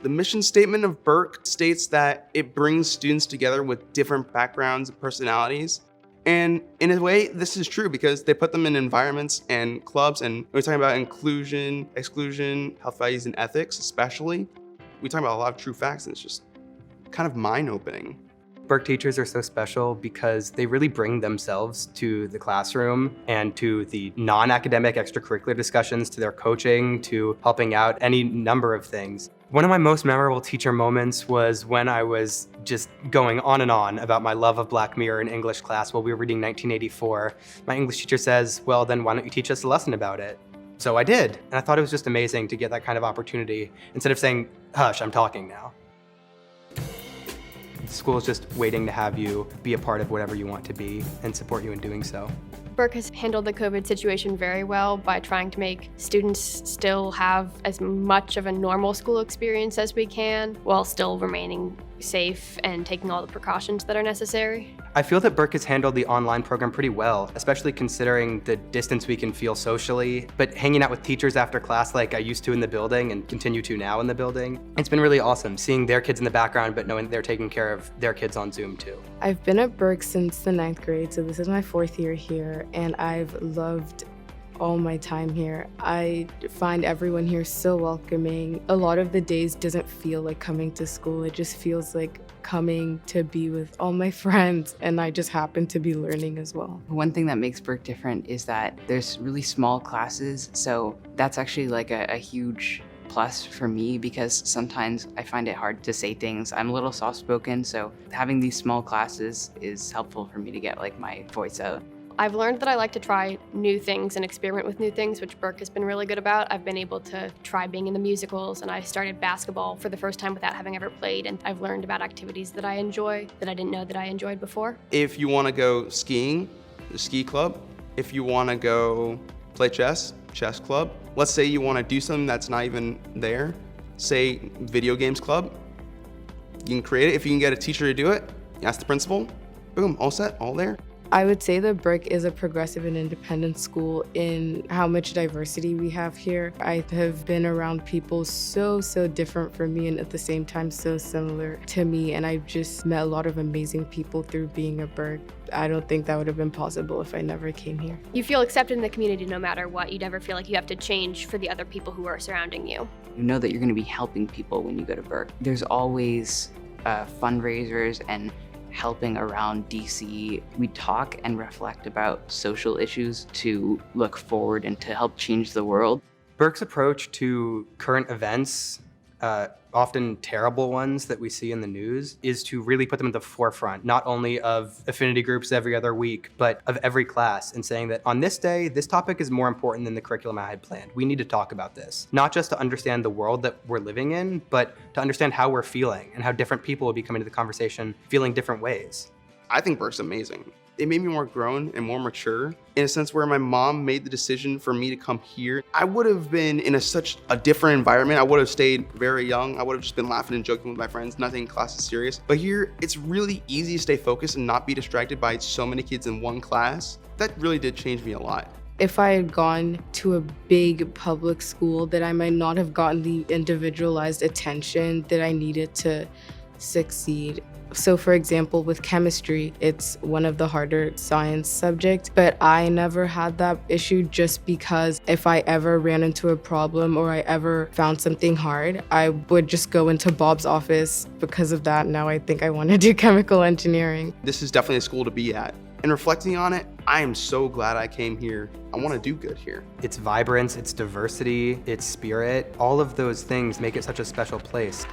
The mission statement of Burke states that it brings students together with different backgrounds and personalities. And in a way, this is true because they put them in environments and clubs, and we're talking about inclusion, exclusion, health values, and ethics especially. We talk about a lot of true facts, and it's just kind of mind-opening. Burke teachers are so special because they really bring themselves to the classroom and to the non-academic extracurricular discussions, to their coaching, to helping out any number of things. One of my most memorable teacher moments was when I was just going on and on about my love of Black Mirror in English class while we were reading 1984. My English teacher says, well, then why don't you teach us a lesson about it? So I did, and I thought it was just amazing to get that kind of opportunity instead of saying, hush, I'm talking now. The school is just waiting to have you be a part of whatever you want to be and support you in doing so. Burke has handled the COVID situation very well by trying to make students still have as much of a normal school experience as we can while still remaining safe and taking all the precautions that are necessary. I feel that Burke has handled the online program pretty well, especially considering the distance we can feel socially, but hanging out with teachers after class like I used to in the building and continue to now in the building. It's been really awesome seeing their kids in the background, but knowing they're taking care of their kids on Zoom too. I've been at Burke since the 9th grade, so this is my 4th year here, and I've loved all my time here. I find everyone here so welcoming. A lot of the days doesn't feel like coming to school. It just feels like coming to be with all my friends, and I just happen to be learning as well. One thing that makes Burke different is that there's really small classes, so that's actually like a huge plus for me because sometimes I find it hard to say things. I'm a little soft-spoken, so having these small classes is helpful for me to get like my voice out. I've learned that I like to try new things and experiment with new things, which Burke has been really good about. I've been able to try being in the musicals, and I started basketball for the first time without having ever played, and I've learned about activities that I enjoy that I didn't know that I enjoyed before. If you want to go skiing, the ski club. If you want to go play chess, chess club. Let's say you want to do something that's not even there, say video games club. You can create it. If you can get a teacher to do it, you ask the principal, boom, all set, all there. I would say that Burke is a progressive and independent school in how much diversity we have here. I have been around people so different from me and at the same time so similar to me, and I've just met a lot of amazing people through being at Burke. I don't think that would have been possible if I never came here. You feel accepted in the community no matter what. You never feel like you have to change for the other people who are surrounding you. You know that you're going to be helping people when you go to Burke. There's always fundraisers and helping around DC. We talk and reflect about social issues to look forward and to help change the world. Burke's approach to current events, often terrible ones that we see in the news, is to really put them at the forefront, not only of affinity groups every other week, but of every class, and saying that on this day, this topic is more important than the curriculum I had planned. We need to talk about this. Not just to understand the world that we're living in, but to understand how we're feeling and how different people will be coming to the conversation feeling different ways. I think Burke's amazing. It made me more grown and more mature in a sense where my mom made the decision for me to come here. I would have been in such a different environment. I would have stayed very young. I would have just been laughing and joking with my friends. Nothing class is serious. But here, it's really easy to stay focused and not be distracted by so many kids in one class. That really did change me a lot. If I had gone to a big public school, that I might not have gotten the individualized attention that I needed to succeed. So for example, with chemistry, it's one of the harder science subjects, but I never had that issue just because if I ever ran into a problem or I ever found something hard, I would just go into Bob's office. Because of that, now I think I want to do chemical engineering. This is definitely a school to be at. And reflecting on it, I am so glad I came here. I want to do good here. Its vibrance, its diversity, its spirit, all of those things make it such a special place.